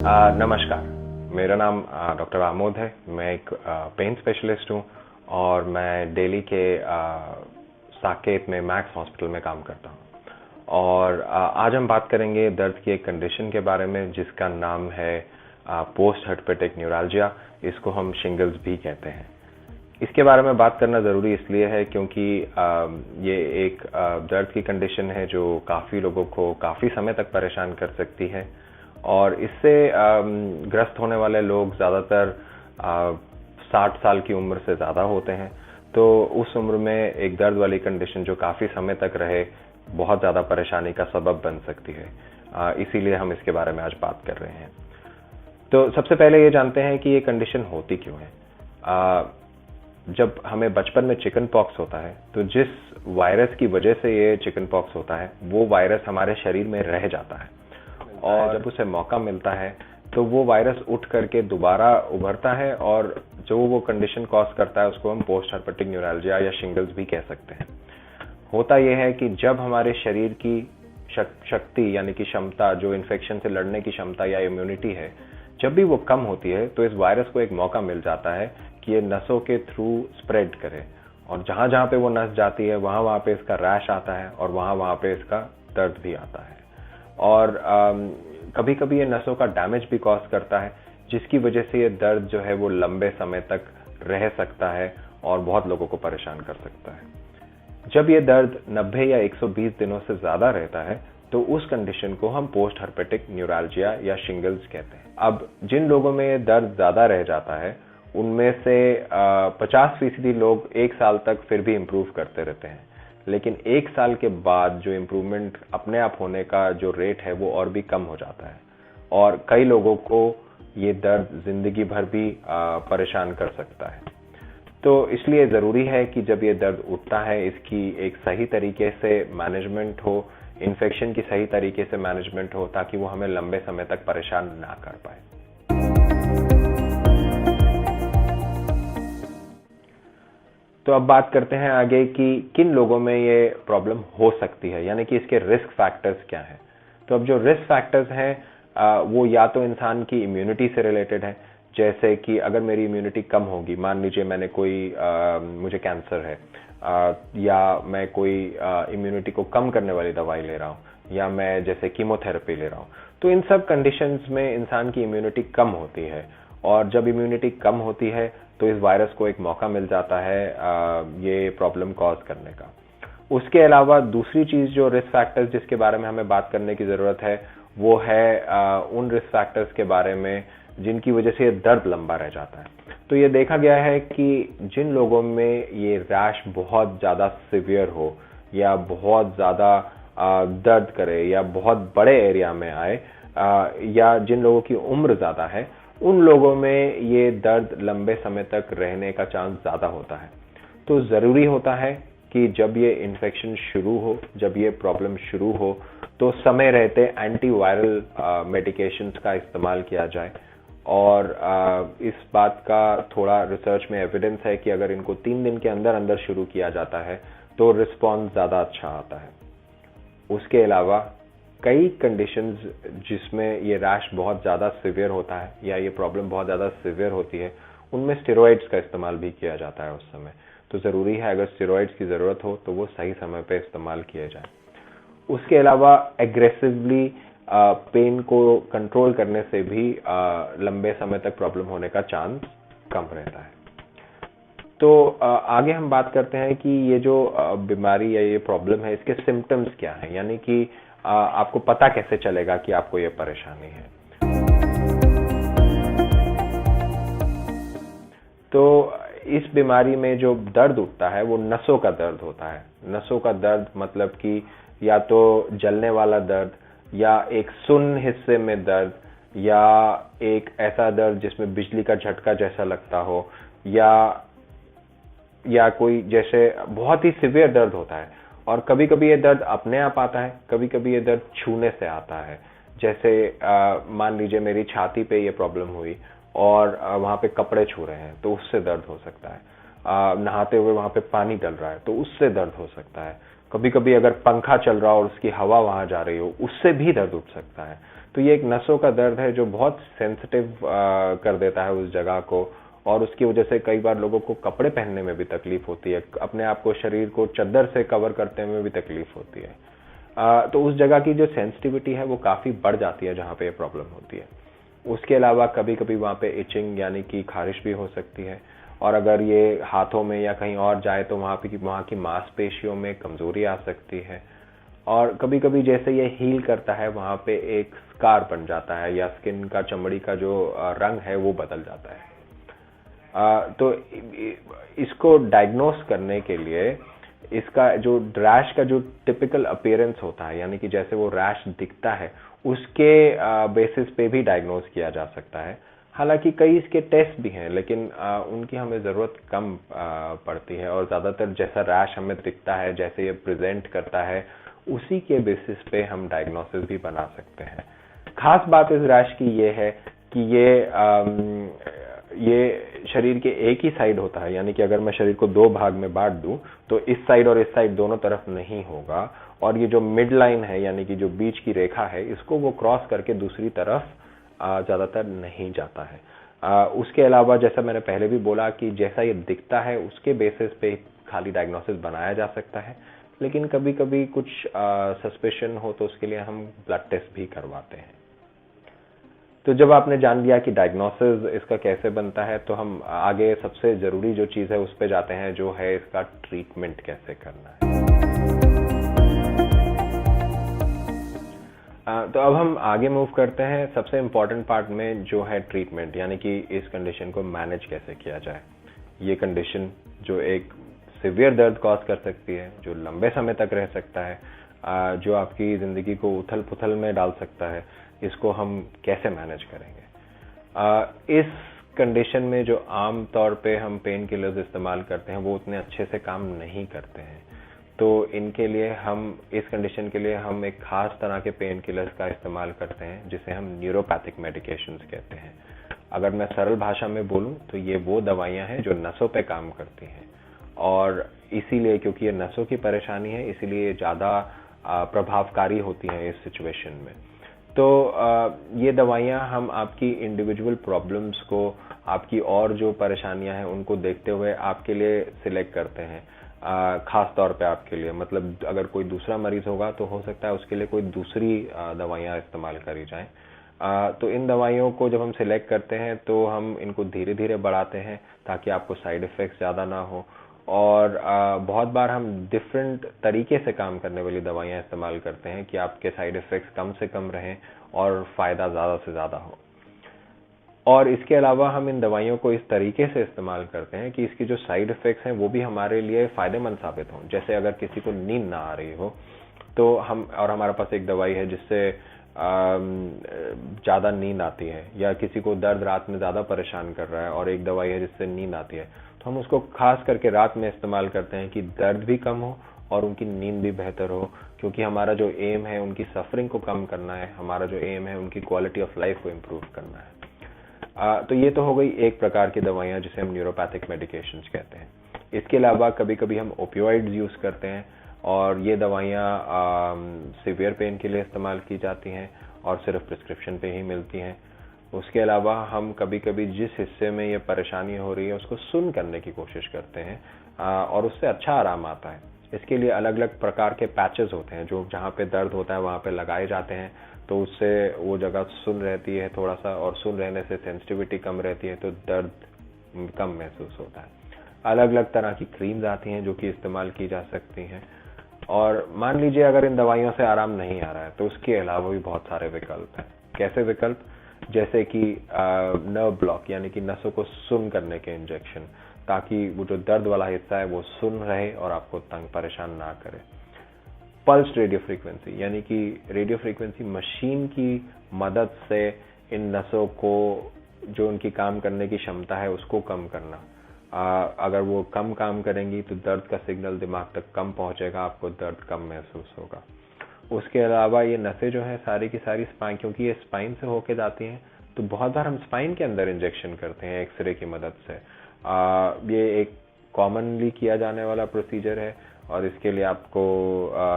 नमस्कार, मेरा नाम डॉक्टर आमोद है। मैं एक पेन स्पेशलिस्ट हूँ और मैं दिल्ली के साकेत में मैक्स हॉस्पिटल में काम करता हूँ। और आज हम बात करेंगे दर्द की एक कंडीशन के बारे में जिसका नाम है पोस्ट हर्पेटिक न्यूरल्जिया। इसको हम शिंगल्स भी कहते हैं। इसके बारे में बात करना ज़रूरी इसलिए है क्योंकि ये एक दर्द की कंडीशन है जो काफ़ी लोगों को काफ़ी समय तक परेशान कर सकती है और इससे ग्रस्त होने वाले लोग ज़्यादातर 60 साल की उम्र से ज़्यादा होते हैं। तो उस उम्र में एक दर्द वाली कंडीशन जो काफ़ी समय तक रहे बहुत ज़्यादा परेशानी का सबब बन सकती है। इसीलिए हम इसके बारे में आज बात कर रहे हैं। तो सबसे पहले ये जानते हैं कि ये कंडीशन होती क्यों है। जब हमें बचपन में चिकन पॉक्स होता है तो जिस वायरस की वजह से ये चिकन पॉक्स होता है वो वायरस हमारे शरीर में रह जाता है और जब उसे मौका मिलता है तो वो वायरस उठ करके दोबारा उभरता है और जो वो कंडीशन कॉज करता है उसको हम पोस्ट हर्पेटिक न्यूरल्जिया या शिंगल्स भी कह सकते हैं। होता यह है कि जब हमारे शरीर की शक्ति यानी कि क्षमता, जो इन्फेक्शन से लड़ने की क्षमता या इम्यूनिटी है, जब भी वो कम होती है तो इस वायरस को एक मौका मिल जाता है कि ये नसों के थ्रू स्प्रेड करे और जहां जहां पे वो नस जाती है वहां वहां पे इसका रैश आता है और वहां वहां पे इसका दर्द भी आता है। और कभी कभी ये नसों का डैमेज भी कॉज करता है जिसकी वजह से ये दर्द जो है वो लंबे समय तक रह सकता है और बहुत लोगों को परेशान कर सकता है। जब ये दर्द 90 या 120 दिनों से ज्यादा रहता है तो उस कंडीशन को हम पोस्ट हर्पेटिक न्यूरल्जिया या शिंगल्स कहते हैं। अब जिन लोगों में ये दर्द ज्यादा रह जाता है उनमें से 50% लोग 1 साल तक फिर भी इम्प्रूव करते रहते हैं, लेकिन 1 साल के बाद जो इम्प्रूवमेंट अपने आप होने का जो रेट है वो और भी कम हो जाता है और कई लोगों को ये दर्द जिंदगी भर भी परेशान कर सकता है। तो इसलिए ज़रूरी है कि जब ये दर्द उठता है इसकी एक सही तरीके से मैनेजमेंट हो, इन्फेक्शन की सही तरीके से मैनेजमेंट हो ताकि वो हमें लंबे समय तक परेशान ना कर पाए। तो अब बात करते हैं आगे कि किन लोगों में ये प्रॉब्लम हो सकती है, यानी कि इसके रिस्क फैक्टर्स क्या हैं। तो अब जो रिस्क फैक्टर्स हैं वो या तो इंसान की इम्यूनिटी से रिलेटेड है, जैसे कि अगर मेरी इम्यूनिटी कम होगी, मान लीजिए मैंने मुझे कैंसर है या मैं कोई इम्यूनिटी को कम करने वाली दवाई ले रहा हूँ या मैं जैसे कीमोथेरेपी ले रहा हूँ, तो इन सब कंडीशंस में इंसान की इम्यूनिटी कम होती है और जब इम्यूनिटी कम होती है तो इस वायरस को एक मौका मिल जाता है ये प्रॉब्लम कॉज करने का। उसके अलावा दूसरी चीज जो रिस्क फैक्टर्स जिसके बारे में हमें बात करने की जरूरत है वो है उन रिस्क फैक्टर्स के बारे में जिनकी वजह से ये दर्द लंबा रह जाता है। तो ये देखा गया है कि जिन लोगों में ये रैश बहुत ज्यादा सिवियर हो या बहुत ज्यादा दर्द करे या बहुत बड़े एरिया में आए या जिन लोगों की उम्र ज्यादा है उन लोगों में ये दर्द लंबे समय तक रहने का चांस ज्यादा होता है। तो जरूरी होता है कि जब ये इन्फेक्शन शुरू हो, जब ये प्रॉब्लम शुरू हो तो समय रहते एंटीवायरल मेडिकेशंस का इस्तेमाल किया जाए और इस बात का थोड़ा रिसर्च में एविडेंस है कि अगर इनको 3 दिन के अंदर अंदर शुरू किया जाता है तो रिस्पॉन्स ज्यादा अच्छा आता है। उसके अलावा कई कंडीशंस जिसमें ये रैश बहुत ज़्यादा सिवियर होता है या ये प्रॉब्लम बहुत ज़्यादा सिवियर होती है उनमें स्टेरॉइड्स का इस्तेमाल भी किया जाता है उस समय। तो ज़रूरी है अगर स्टेरॉइड्स की ज़रूरत हो तो वो सही समय पे इस्तेमाल किए जाए। उसके अलावा एग्रेसिवली पेन को कंट्रोल करने से भी लंबे समय तक प्रॉब्लम होने का चांस कम रहता है। तो आगे हम बात करते हैं कि ये जो बीमारी या ये प्रॉब्लम है इसके सिम्टम्स क्या हैं, यानी कि आपको पता कैसे चलेगा कि आपको ये परेशानी है। तो इस बीमारी में जो दर्द उठता है वो नसों का दर्द होता है। नसों का दर्द मतलब कि या तो जलने वाला दर्द या एक सुन्न हिस्से में दर्द या एक ऐसा दर्द जिसमें बिजली का झटका जैसा लगता हो या कोई जैसे बहुत ही सिवियर दर्द होता है। और कभी कभी ये दर्द अपने आप आता है, कभी कभी ये दर्द छूने से आता है। जैसे मान लीजिए मेरी छाती पे ये प्रॉब्लम हुई और वहां पे कपड़े छू रहे हैं तो उससे दर्द हो सकता है। नहाते हुए वहां पे पानी डल रहा है तो उससे दर्द हो सकता है। कभी कभी अगर पंखा चल रहा हो और उसकी हवा वहां जा रही हो उससे भी दर्द उठ सकता है। तो ये एक नसों का दर्द है जो बहुत सेंसिटिव कर देता है उस जगह को, और उसकी वजह से कई बार लोगों को कपड़े पहनने में भी तकलीफ होती है, अपने आप को शरीर को चादर से कवर करते में भी तकलीफ होती है। तो उस जगह की जो सेंसिटिविटी है वो काफ़ी बढ़ जाती है जहाँ पे ये प्रॉब्लम होती है। उसके अलावा कभी कभी वहाँ पे इचिंग यानी कि खारिश भी हो सकती है, और अगर ये हाथों में या कहीं और जाए तो वहाँ की मांसपेशियों में कमजोरी आ सकती है, और कभी कभी जैसे ये हील करता है वहाँ पे एक स्कार बन जाता है, या स्किन का, चमड़ी का जो रंग है वो बदल जाता है। तो इसको डायग्नोस करने के लिए इसका जो रैश का जो टिपिकल अपीयरेंस होता है, यानी कि जैसे वो रैश दिखता है, उसके बेसिस पे भी डायग्नोस किया जा सकता है। हालांकि कई इसके टेस्ट भी हैं, लेकिन उनकी हमें ज़रूरत कम पड़ती है, और ज़्यादातर जैसा रैश हमें दिखता है, जैसे ये प्रेजेंट करता है, उसी के बेसिस पे हम डायग्नोसिस भी बना सकते हैं। खास बात इस रैश की ये है कि ये शरीर के एक ही साइड होता है, यानी कि अगर मैं शरीर को दो भाग में बांट दूं तो इस साइड और इस साइड दोनों तरफ नहीं होगा, और ये जो मिड लाइन है यानी कि जो बीच की रेखा है, इसको वो क्रॉस करके दूसरी तरफ ज़्यादातर नहीं जाता है। उसके अलावा जैसा मैंने पहले भी बोला कि जैसा ये दिखता है उसके बेसिस पे खाली डायग्नोसिस बनाया जा सकता है, लेकिन कभी कभी कुछ सस्पेशन हो तो उसके लिए हम ब्लड टेस्ट भी करवाते हैं। तो जब आपने जान लिया कि डायग्नोसिस इसका कैसे बनता है, तो हम आगे सबसे ज़रूरी जो चीज़ है उस पे जाते हैं, जो है इसका ट्रीटमेंट कैसे करना है। तो अब हम आगे मूव करते हैं सबसे इम्पोर्टेंट पार्ट में, जो है ट्रीटमेंट, यानी कि इस कंडीशन को मैनेज कैसे किया जाए। ये कंडीशन जो एक सिवियर दर्द कॉज कर सकती है, जो लंबे समय तक रह सकता है, जो आपकी ज़िंदगी को उथल पुथल में डाल सकता है, इसको हम कैसे मैनेज करेंगे। इस कंडीशन में जो आम तौर पे हम पेन किलर्स इस्तेमाल करते हैं वो उतने अच्छे से काम नहीं करते हैं, तो इनके लिए हम, इस कंडीशन के लिए हम एक खास तरह के पेन किलर्स का इस्तेमाल करते हैं जिसे हम न्यूरोपैथिक मेडिकेशंस कहते हैं। अगर मैं सरल भाषा में बोलूं तो ये वो दवाइयां हैं जो नसों पे काम करती हैं, और इसीलिए क्योंकि ये नसों की परेशानी है इसीलिए ये ज़्यादा प्रभावकारी होती हैं इस सिचुएशन में। तो ये दवाइयाँ हम आपकी इंडिविजुअल प्रॉब्लम्स को, आपकी और जो परेशानियां हैं उनको देखते हुए आपके लिए सिलेक्ट करते हैं, खास तौर पे आपके लिए। मतलब अगर कोई दूसरा मरीज होगा तो हो सकता है उसके लिए कोई दूसरी दवाइयाँ इस्तेमाल करी जाएं। तो इन दवाइयों को जब हम सिलेक्ट करते हैं तो हम इनको धीरे धीरे बढ़ाते हैं ताकि आपको साइड इफ़ेक्ट्स ज़्यादा ना हो, और बहुत बार हम डिफरेंट तरीके से काम करने वाली दवाइयाँ इस्तेमाल करते हैं कि आपके साइड इफ़ेक्ट्स कम से कम रहें और फ़ायदा ज़्यादा से ज़्यादा हो। और इसके अलावा हम इन दवाइयों को इस तरीके से इस्तेमाल करते हैं कि इसकी जो साइड इफ़ेक्ट्स हैं वो भी हमारे लिए फ़ायदेमंद साबित हों। जैसे अगर किसी को नींद ना आ रही हो तो हमारे पास एक दवाई है जिससे ज़्यादा नींद आती है, या किसी को दर्द रात में ज़्यादा परेशान कर रहा है और एक दवाई है जिससे नींद आती है, तो हम उसको खास करके रात में इस्तेमाल करते हैं कि दर्द भी कम हो और उनकी नींद भी बेहतर हो, क्योंकि हमारा जो एम है उनकी सफरिंग को कम करना है, हमारा जो एम है उनकी क्वालिटी ऑफ लाइफ को इम्प्रूव करना है। तो ये तो हो गई एक प्रकार की दवाइयाँ जिसे हम न्यूरोपैथिक मेडिकेशंस कहते हैं। इसके अलावा कभी कभी हम ओपियोइड्स यूज़ करते हैं, और ये दवाइयाँ सीवियर पेन के लिए इस्तेमाल की जाती हैं और सिर्फ प्रिस्क्रिप्शन पे ही मिलती हैं। उसके अलावा हम कभी कभी जिस हिस्से में ये परेशानी हो रही है उसको सुन्न करने की कोशिश करते हैं, और उससे अच्छा आराम आता है। इसके लिए अलग अलग प्रकार के पैचेस होते हैं जो जहाँ पे दर्द होता है वहाँ पे लगाए जाते हैं, तो उससे वो जगह सुन्न रहती है थोड़ा सा, और सुन्न रहने से सेंसिटिविटी कम रहती है तो दर्द कम महसूस होता है। अलग अलग तरह की क्रीम्स आती हैं जो कि इस्तेमाल की जा सकती हैं, और मान लीजिए अगर इन दवाइयों से आराम नहीं आ रहा है तो उसके अलावा भी बहुत सारे विकल्प हैं। कैसे विकल्प? जैसे कि नर्व ब्लॉक, यानी कि नसों को सुन्न करने के इंजेक्शन, ताकि वो जो दर्द वाला हिस्सा है वो सुन्न रहे और आपको तंग परेशान ना करे। पल्स रेडियो फ्रीक्वेंसी, यानी कि रेडियो फ्रीक्वेंसी मशीन की मदद से इन नसों को, जो उनकी काम करने की क्षमता है उसको कम करना। अगर वो कम काम करेंगी तो दर्द का सिग्नल दिमाग तक कम पहुंचेगा, आपको दर्द कम महसूस होगा। उसके अलावा ये नसें जो हैं सारी की सारी स्पाइन, क्योंकि ये स्पाइन से होके जाती हैं, तो बहुत बार हम स्पाइन के अंदर इंजेक्शन करते हैं एक्सरे की मदद से। ये एक कॉमनली किया जाने वाला प्रोसीजर है, और इसके लिए आपको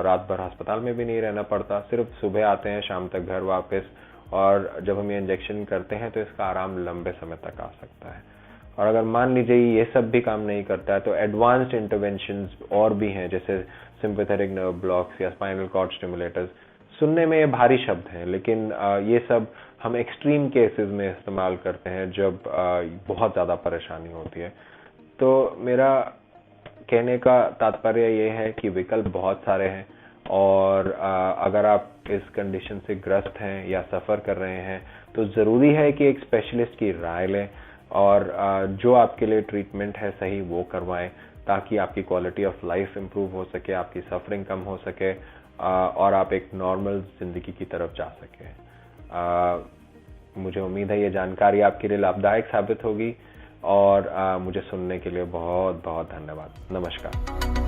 रात भर अस्पताल में भी नहीं रहना पड़ता, सिर्फ सुबह आते हैं शाम तक घर वापस, और जब हम ये इंजेक्शन करते हैं तो इसका आराम लंबे समय तक आ सकता है। और अगर मान लीजिए ये सब भी काम नहीं करता है तो एडवांस्ड इंटरवेंशंस और भी हैं, जैसे सिंपैथेटिक नर्व ब्लॉक्स या स्पाइनल कॉर्ड स्टिमुलेटर्स। सुनने में ये भारी शब्द हैं, लेकिन ये सब हम एक्सट्रीम केसेस में इस्तेमाल करते हैं जब बहुत ज़्यादा परेशानी होती है। तो मेरा कहने का तात्पर्य ये है कि विकल्प बहुत सारे हैं, और अगर आप इस कंडीशन से ग्रस्त हैं या सफ़र कर रहे हैं तो ज़रूरी है कि एक स्पेशलिस्ट की राय लें और जो आपके लिए ट्रीटमेंट है सही वो करवाएं, ताकि आपकी क्वालिटी ऑफ लाइफ इम्प्रूव हो सके, आपकी सफरिंग कम हो सके, और आप एक नॉर्मल ज़िंदगी की तरफ जा सकें। मुझे उम्मीद है ये जानकारी आपके लिए लाभदायक साबित होगी, और मुझे सुनने के लिए बहुत बहुत धन्यवाद। नमस्कार।